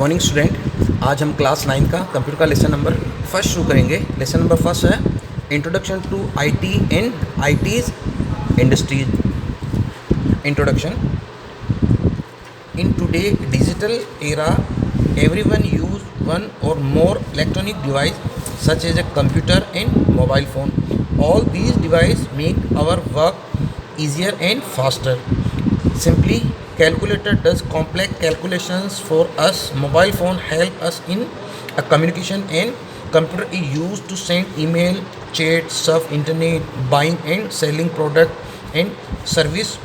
Morning student. आज हम class 9 का कंप्यूटर का लेसन नंबर फर्स्ट शुरू करेंगे। लेसन नंबर फर्स्ट है introduction to IT and IT's industries. Introduction. In today digital era everyone use one or more electronic device such as a computer and mobile phone. All these devices make our work easier and faster. Simply, calculator does complex calculations for us. Mobile phone help us in a communication, and computer is used to send email, chat, surf internet, buying and selling product and service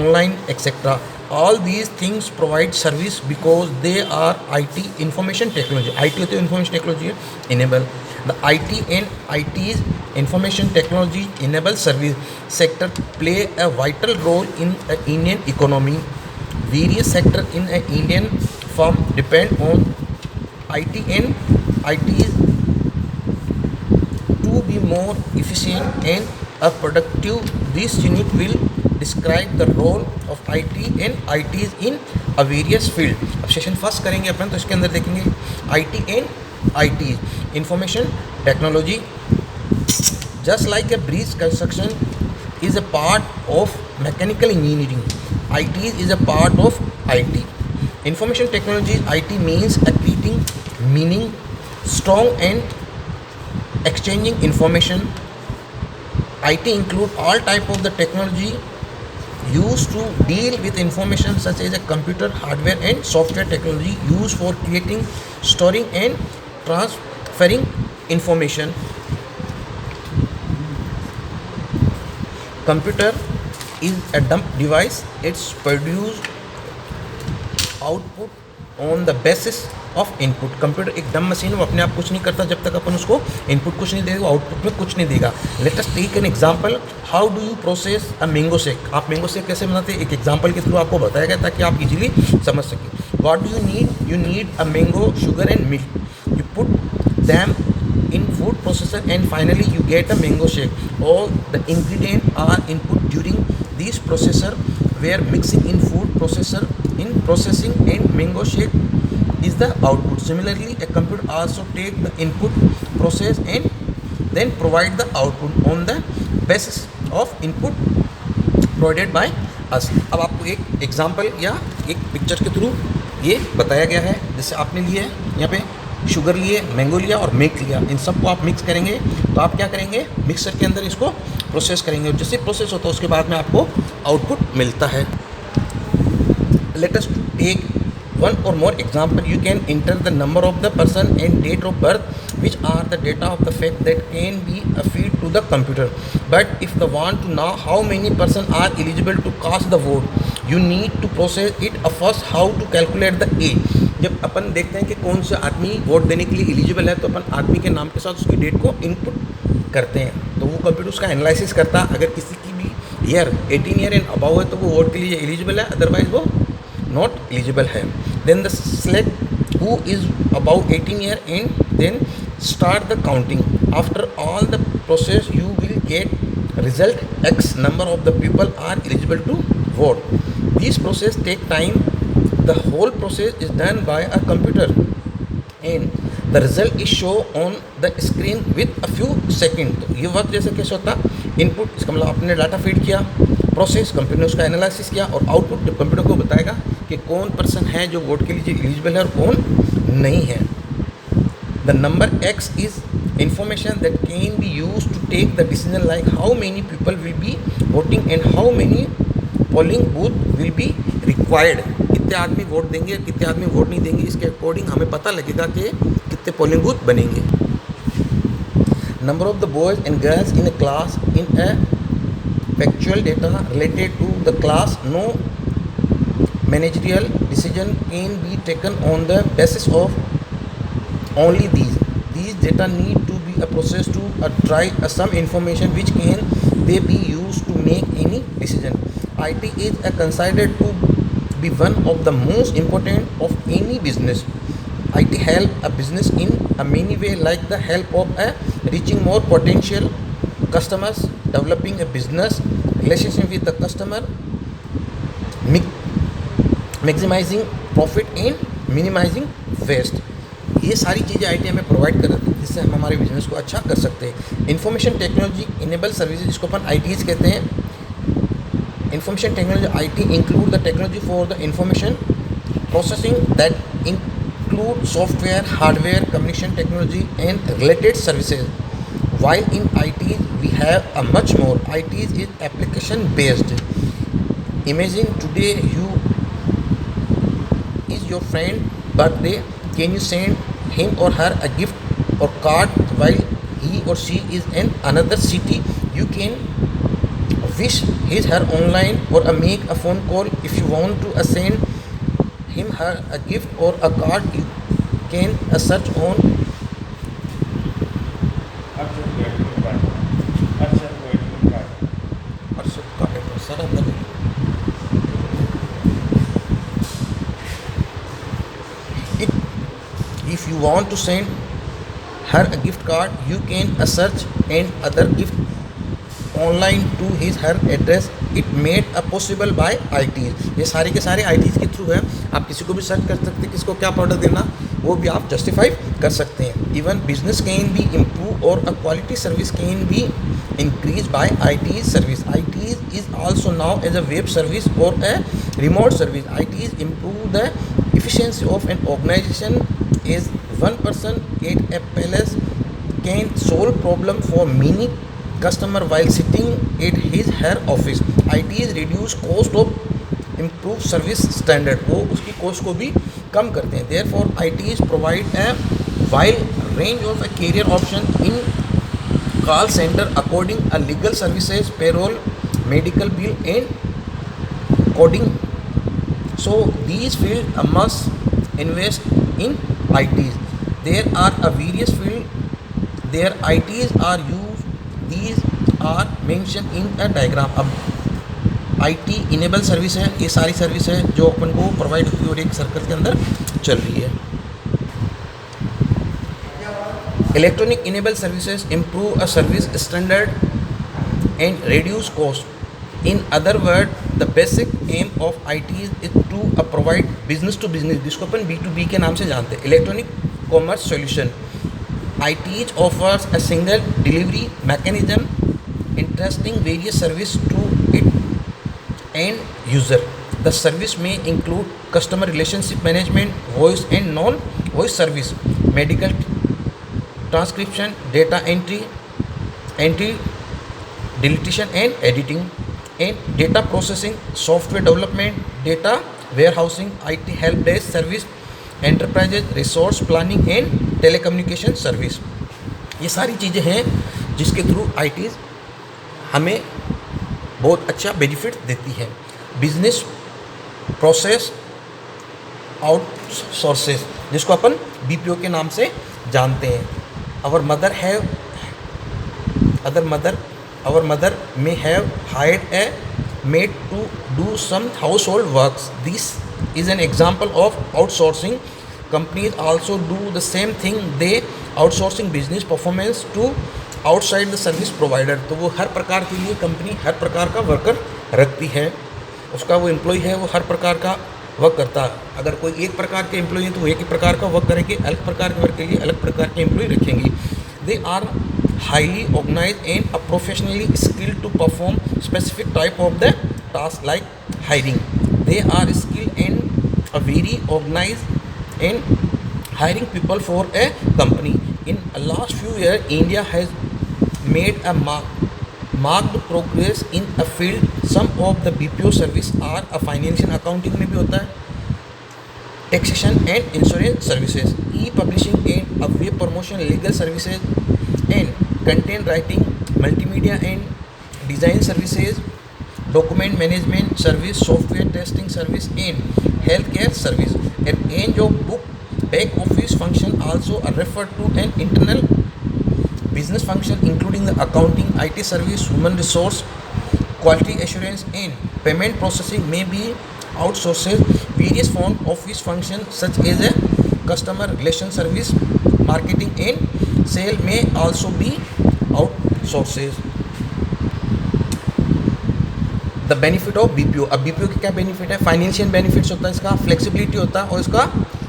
online, etc. All these things provide service because they are IT, information technology. IT होती है information technology enable. The IT and IT's information technology enable service sector play a vital role in the Indian economy. Various sectors in an Indian firm depend on IT and IT's to be more efficient and productive. This unit will describe the role of IT and ITs in a various field. अब session first करेंगे अपन, तो इसके अंदर देखेंगे IT and ITs information technology. Just like a bridge construction is a part of mechanical engineering, IT is a part of IT. Information technology IT means creating meaning, strong and exchanging information. IT include all type of the technology used to deal with information such as a computer, hardware and software technology used for creating, storing and transferring information. Computer is a dumb device. It's produce output on the basis of input. Computer एक डम machine है, वो अपने आप कुछ नहीं करता जब तक अपन उसको इनपुट कुछ नहीं देगा, आउटपुट में कुछ नहीं देगा. Let us take an example. How do you process a mango shake. आप मैंगो शेक कैसे बनाते हैं, एक एग्जांपल के थ्रू आपको बताया गया ताकि आप इजीली समझ सकें. What do you need. You need a mango, sugar and milk. You put them in food processor and finally you get a mango shake. All the ingredients are input during this processor where mixing in food processor in processing and mango shake is the output. Similarly, a computer also take the input, process and then provide the output on the basis of input provided by us. अब आपको एक example या एक picture के through ये बताया गया है. जैसे आपने लिए यहाँ पे शुगर लिए, मैंगो लिया और मिल्क लिया. इन सबको आप मिक्स करेंगे तो आप क्या करेंगे, मिक्सर के अंदर इसको प्रोसेस करेंगे और जैसे प्रोसेस होता है उसके बाद में आपको आउटपुट मिलता है. Let us take one or more example. You can enter the number of the person and date of birth, which are the data of the fact that can be fed to the computer. But if they want to know how many person are eligible to cast the vote, you need to process it first. How to calculate the age. जब अपन देखते हैं कि कौन सा आदमी vote देने के लिए एलिजिबल है तो अपन आदमी के नाम के साथ उसकी डेट को इनपुट करते हैं, तो वो कंप्यूटर उसका एनालिसिस करता है. अगर किसी की भी ईयर 18 ईयर एंड अबाव है तो वो वोट के लिए एलिजिबल है, अदरवाइज वो not eligible है. Then the select who is above 18 year and then start the counting. After all the process you will get result. X number of the people are eligible to vote. This process take time. The whole process is done by a computer and the result is shown on the screen with a few seconds. तो ये work जैसे कैसे होता, input इसका मतलब आपने data feed किया, process computer ने उसका एनालिसिस किया और आउटपुट जब कंप्यूटर को बताएगा कि कौन पर्सन है जो वोट के लिए एलिजिबल है और कौन नहीं है. The number X is information that can be use to take the decision like how many people will be voting and how many polling booth will be required. कितने आदमी वोट देंगे और कितने आदमी वोट नहीं देंगे, इसके अकॉर्डिंग हमें पता लगेगा कि कितने पोलिंग बूथ बनेंगे. Number of the boys and girls in a class in a factual data related to the class. No managerial decision can be taken on the basis of only these data need to be processed to try some information which can they be used to make any decision. IT is considered to be one of the most important of any business. IT help a business in a many way, like the help of reaching more potential customers, developing a business relationship with the customer, maximizing profit and minimising waste. ये सारी चीज़ें IT हमें provide कर देती है जिससे हम हमारे बिजनेस को अच्छा कर सकते हैं। इंफॉर्मेशन टेक्नोलॉजी इनेबल सर्विसेज जिसको अपन ITs कहते हैं। Information technology IT include the technology for the information processing that include software, hardware, communication technology and related services. While in IT we have a much more. IT is application based. Imagine today is your friend birthday. Can you send him or her a gift or card while he or she is in another city? You can wish his her online or make a phone call. If you want to send him her a gift or a card, you can search on sir अंदर it. If you want to send her a gift card, you can search and other gift online to his her address. It made a possible by ITs. ये सारे के सारे ITs के through है। आप किसी को भी सर्च कर सकते हैं, किसको क्या प्रोडक्ट देना वो भी आप जस्टिफाई कर सकते हैं। Even business can be improve और uh quality service can be increased by IT's service. IT's is also now as a web service or a remote service. IT's improve the efficiency of an organization as one person at a palace can solve problem for many customer while sitting at his her office. IT's reduce cost of improve service standard. वो उसकी cost को भी कम करते हैं। Therefore IT's provide a wide range of a career option in call center according a legal services, payroll, medical bill and coding. So these fields must invest in ITs. There are a various fields their ITs are used. These are mentioned in a diagram. अब IT enable service है, ये सारी service है जो अपन को provide होती है और एक सर्कल के अंदर चल रही है। Electronic enabled services improve a service standard and reduce cost. In other words, the basic aim of IT is to provide business to business, जिसको अपन B2B के नाम से जानते हैं, electronic commerce solution. IT offers a single delivery mechanism entrusting various service to its end user. The service may include customer relationship management, voice and non-voice service, medical transcription, data entry, deletion and editing, and data processing, software development, data warehousing, IT help desk service, enterprises resource planning and telecommunication service. ये सारी चीज़ें हैं जिसके through ITs हमें बहुत अच्छा benefit देती है। बिजनेस प्रोसेस आउटसोर्सेस जिसको अपन BPO के नाम से जानते हैं। Our mother may have hired a maid to do some household works. This is an example of outsourcing. Companies also do the same thing. They outsourcing business performance to outside the service provider. तो वो हर प्रकार के लिए company हर प्रकार का worker रखती है, उसका वो एम्प्लॉय है वो हर प्रकार का वर्क करता है। अगर कोई एक प्रकार के एम्प्लॉय है तो वो एक ही प्रकार का वर्क करेंगे, अलग प्रकार के वर्क के लिए अलग प्रकार के एम्प्लॉय रखेंगे। They are highly organise and professionally skilled to perform specific type of the task like hiring. They are skilled and a very organise and hiring people for a company. In last few years, India has made a marked progress in a field. Some of the BPO service are a financial accounting में भी होता है, taxation and insurance services, e-publishing and a web promotion, legal services and content writing, multimedia and design services, document management service, software testing service and healthcare service. A range of book back office function also are referred to an internal business function including the accounting, IT service, human resource, quality assurance and payment processing may be outsourced. Various front office functions such as a customer relation service, marketing and sale may also be outsourced. The benefit of BPO। अब BPO के क्या benefit है? Financial benefits होता है, इसका flexibility होता है और इसका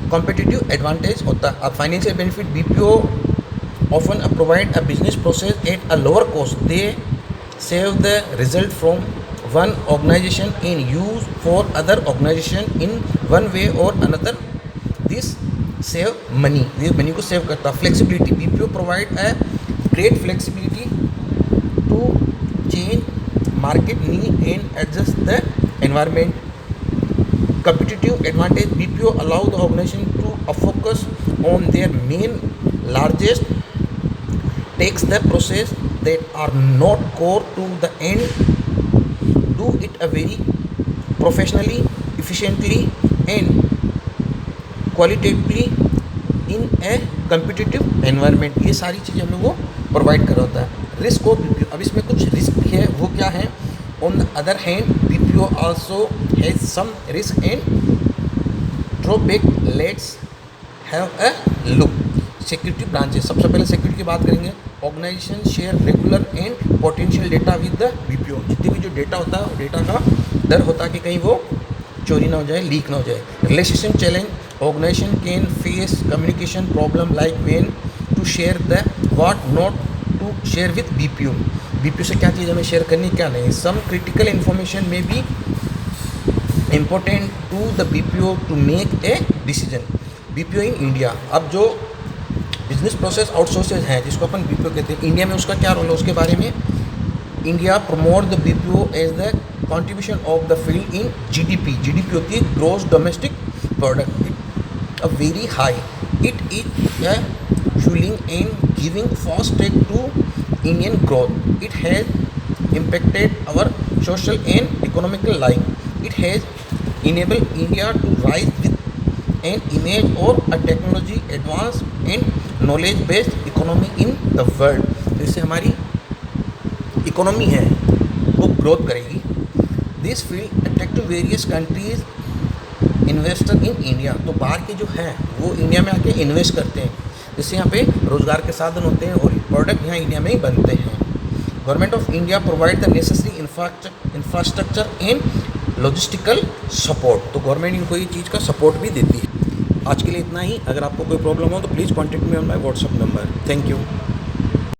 कॉम्पिटिटिव एडवांटेज होता है। Financial benefit BPO often provide a business process at a lower cost. They save the result from one organization and use for other organization in one way or another. This save money. ये money को save करता है। Flexibility, BPO provide a great flexibility to change market need and adjust the environment. Competitive advantage, BPO allow the organization to focus on their main largest takes the process that are not core to the end, do it a very professionally, efficiently and qualitatively in a competitive environment। ये सारी चीज़ें हमें वो provide कर होता है। Risk of BPO, अब इसमें कुछ रिस्क भी है, वो क्या है? On the other hand BPO also has some risk and drawback. Let's have a look. Security branches, सबसे पहले सिक्योरिटी की बात करेंगे। Organisation share regular and potential data with the BPO। जितनी भी जो डेटा होता है, डेटा का डर होता है कि कहीं वो चोरी ना हो जाए, लीक ना हो जाए। Relationship challenge, organisation can face communication problem like when to share the what not to share with BPO। BPO से क्या चीज़ हमें शेयर करनी, क्या नहीं। सम क्रिटिकल इन्फॉर्मेशन में भी important to the BPO to make a decision. BPO in India, अब जो बिजनेस प्रोसेस आउटसोर्सेज हैं जिसको अपन BPO कहते हैं, इंडिया में उसका क्या रोल है उसके बारे में। India promote the BPO as the contribution of the field in GDP होती है gross domestic product, it a very high. It is a fueling and giving fast track to Indian growth. It has impacted our social and economical life. It has enabled India to rise with an image or a technology advance and knowledge based economy in the world. इससे हमारी economy है वो growth करेगी। This field attract various countries investor in India, तो बाहर के जो हैं वो इंडिया में आके इन्वेस्ट करते हैं, जिससे यहाँ पे रोज़गार के साधन होते हैं और प्रोडक्ट यहाँ इंडिया में ही बनते हैं। Government of India provide the necessary infrastructure and logistical support, तो गवर्नमेंट इनको ये चीज़ का सपोर्ट भी देती है। आज के लिए इतना ही। अगर आपको कोई प्रॉब्लम हो तो please contact me on my WhatsApp number. Thank you.